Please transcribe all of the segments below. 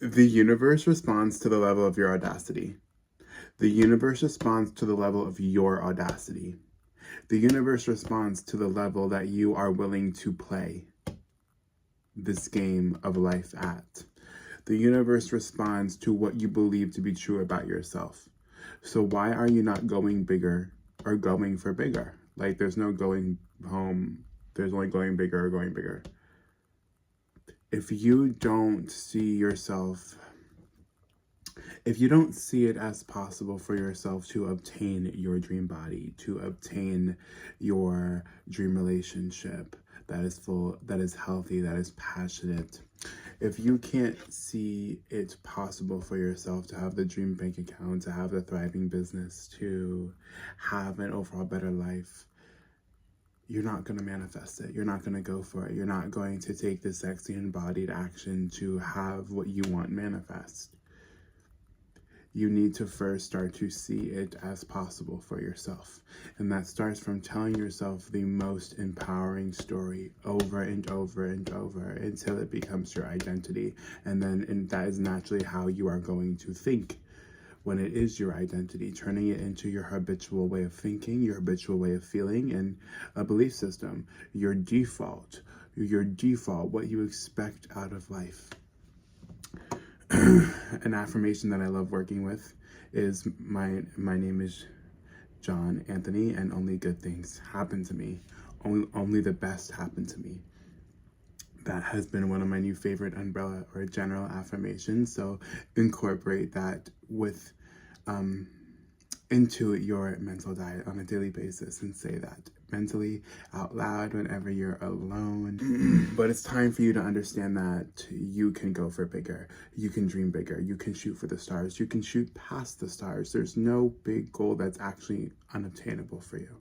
The universe responds to the level of your audacity. The universe responds to the level of your audacity. The universe responds to the level that you are willing to play this game of life at. The universe responds to what you believe to be true about yourself. So why are you not going bigger or going for bigger? Like, there's no going home. There's only going bigger or going bigger. If you don't see yourself, if you don't see it as possible for yourself to obtain your dream body, to obtain your dream relationship that is full, that is healthy, that is passionate, if you can't see it possible for yourself to have the dream bank account, to have the thriving business, to have an overall better life, you're not going to manifest it. You're not going to go for it. You're not going to take the sexy embodied action to have what you want manifest. You need to first start to see it as possible for yourself. And that starts from telling yourself the most empowering story over and over and over until it becomes your identity. And that is naturally how you are going to think when it is your identity, turning it into your habitual way of thinking, your habitual way of feeling, and a belief system, your default, what you expect out of life. An affirmation that I love working with is my name is John Anthony, and only good things happen to me. Only the best happen to me. That has been one of my new favorite umbrella or general affirmations. So incorporate that with into your mental diet on a daily basis and say that mentally out loud whenever you're alone. But it's time for you to understand that you can go for bigger. You can dream bigger. You can shoot for the stars. You can shoot past the stars. There's no big goal that's actually unobtainable for you.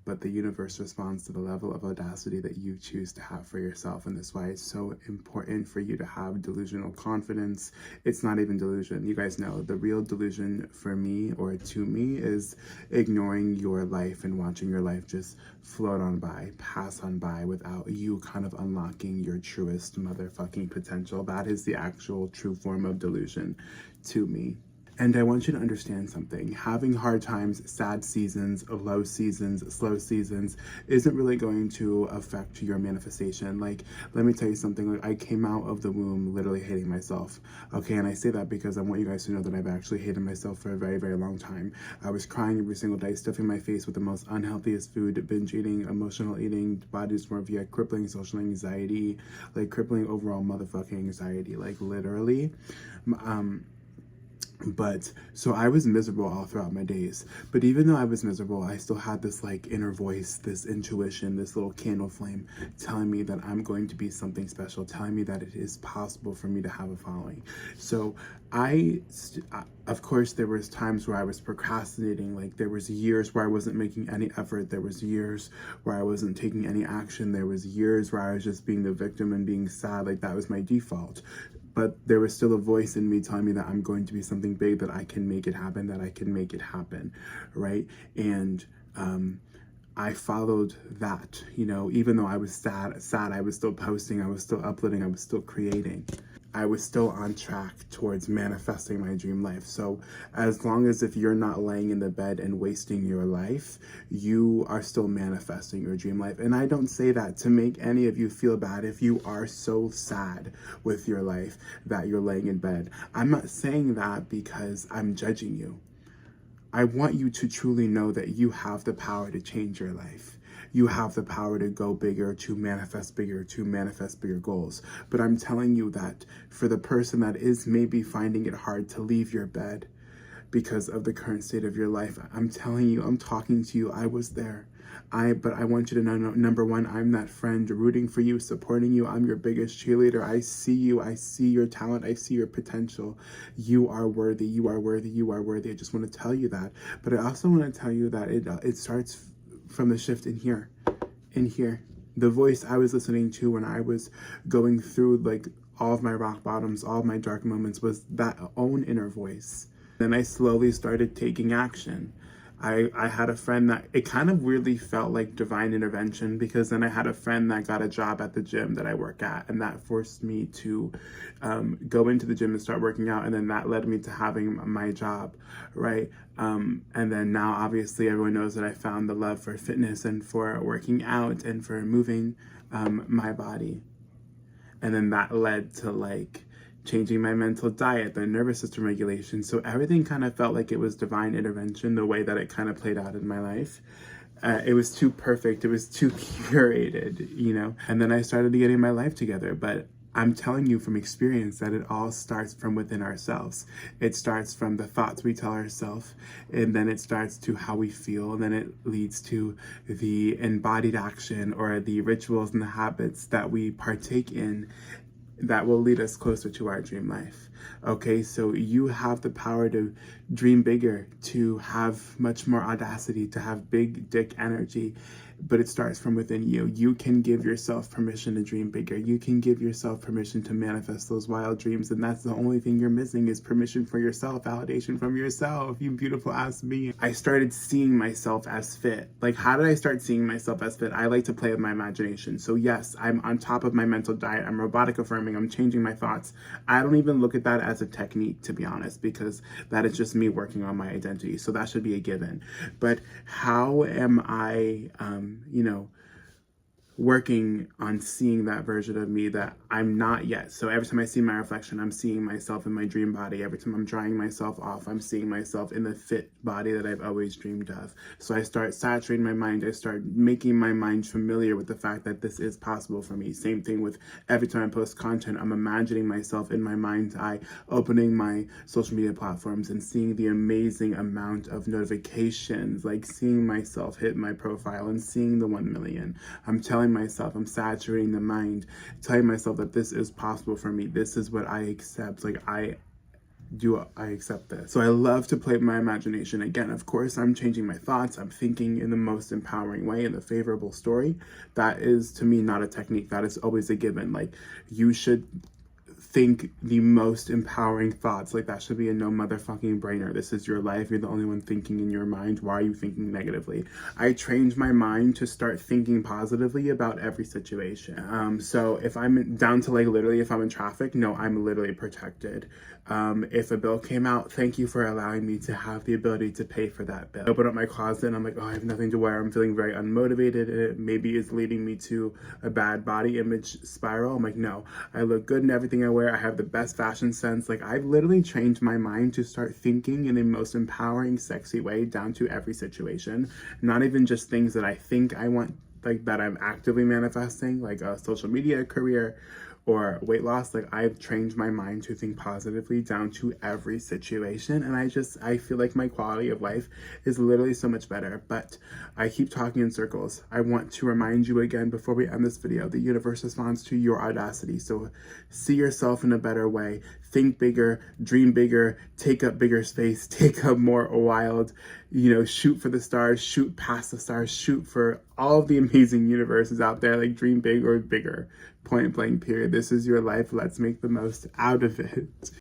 But the universe responds to the level of audacity that you choose to have for yourself. And that's why it's so important for you to have delusional confidence. It's not even delusion. You guys know the real delusion for me or to me is ignoring your life and watching your life just float on by, pass on by without you kind of unlocking your truest motherfucking potential. That is the actual true form of delusion to me. And I want you to understand something. Having hard times, sad seasons, low seasons, slow seasons isn't really going to affect your manifestation. Like, let me tell you something. Like, I came out of the womb literally hating myself. Okay, and I say that because I want you guys to know that I've actually hated myself for a very, very long time. I was crying every single day, stuffing my face with the most unhealthiest food, binge eating, emotional eating, body dysmorphia, crippling social anxiety, like crippling overall motherfucking anxiety, like literally. But so I was miserable all throughout my days. But even though I was miserable, I still had this like inner voice, this intuition, this little candle flame telling me that I'm going to be something special, telling me that it is possible for me to have a following. So of course, there was times where I was procrastinating. Like, there was years where I wasn't making any effort. There was years where I wasn't taking any action. There was years where I was just being the victim and being sad. Like, that was my default. But there was still a voice in me telling me that I'm going to be something big, that I can make it happen, right? And I followed that, even though I was sad, I was still posting, I was still uploading, I was still creating. I was still on track towards manifesting my dream life. So as long as if you're not laying in the bed and wasting your life, you are still manifesting your dream life. And I don't say that to make any of you feel bad if you are so sad with your life that you're laying in bed. I'm not saying that because I'm judging you. I want you to truly know that you have the power to change your life. You have the power to go bigger, to manifest bigger goals. But I'm telling you that for the person that is maybe finding it hard to leave your bed because of the current state of your life, I'm telling you, I'm talking to you, I was there. But I want you to know, number one, I'm that friend rooting for you, supporting you. I'm your biggest cheerleader. I see you. I see your talent. I see your potential. You are worthy. You are worthy. You are worthy. I just want to tell you that. But I also want to tell you that it starts from the shift in here. The voice I was listening to when I was going through like all of my rock bottoms, all of my dark moments, was that own inner voice. Then I slowly started taking action. I had a friend that it kind of weirdly felt like divine intervention, because then I had a friend that got a job at the gym that I work at, and that forced me to go into the gym and start working out, and then that led me to having my job, right? And then now obviously everyone knows that I found the love for fitness and for working out and for moving my body. And then that led to like changing my mental diet, the nervous system regulation. So everything kind of felt like it was divine intervention, the way that it kind of played out in my life. It was too perfect. It was too curated, you know? And then I started getting my life together. But I'm telling you from experience that it all starts from within ourselves. It starts from the thoughts we tell ourselves, and then it starts to how we feel, and then it leads to the embodied action or the rituals and the habits that we partake in that will lead us closer to our dream life. Okay, so you have the power to dream bigger, to have much more audacity, to have big dick energy, but it starts from within you. You can give yourself permission to dream bigger. You can give yourself permission to manifest those wild dreams, and that's the only thing you're missing is permission for yourself, validation from yourself, you beautiful ass me. I started seeing myself as fit. Like, how did I start seeing myself as fit? I like to play with my imagination. So yes, I'm on top of my mental diet. I'm robotic affirming. I'm changing my thoughts. I don't even look at that as a technique, to be honest, because that is just me working on my identity. So that should be a given. But how am I, working on seeing that version of me that I'm not yet? So every time I see my reflection, I'm seeing myself in my dream body. Every time I'm drying myself off, I'm seeing myself in the fit body that I've always dreamed of. So I start saturating my mind. I start making my mind familiar with the fact that this is possible for me. Same thing with every time I post content, I'm imagining myself in my mind's eye, opening my social media platforms and seeing the amazing amount of notifications, like seeing myself hit my profile and seeing the 1 million. I'm telling myself, I'm saturating the mind, telling myself that this is possible for me. This is what I accept. Like, I accept this. So I love to play with my imagination. Again, of course, I'm changing my thoughts. I'm thinking in the most empowering way, in the favorable story. That is, to me, not a technique. That is always a given. Like, you should think the most empowering thoughts. Like, that should be a no motherfucking brainer. This is your life. You're the only one thinking in your mind. Why are you thinking negatively? I trained my mind to start thinking positively about every situation. So if I'm down to like literally, if I'm in traffic, no, I'm literally protected. If a bill came out, thank you for allowing me to have the ability to pay for that bill. I open up my closet and I'm like, oh, I have nothing to wear. I'm feeling very unmotivated. It maybe is leading me to a bad body image spiral. I'm like, no, I look good in everything I wear. I have the best fashion sense. Like, I've literally trained my mind to start thinking in the most empowering, sexy way down to every situation. Not even just things that I think I want, like that I'm actively manifesting, like a social media career or weight loss. Like, I've trained my mind to think positively down to every situation. And I feel like my quality of life is literally so much better. But I keep talking in circles. I want to remind you again before we end this video, the universe responds to your audacity. So see yourself in a better way. Think bigger, dream bigger, take up bigger space, take up more wild, shoot for the stars, shoot past the stars, shoot for all of the amazing universes out there. Like, dream big or bigger, point blank period. This is your life. Let's make the most out of it.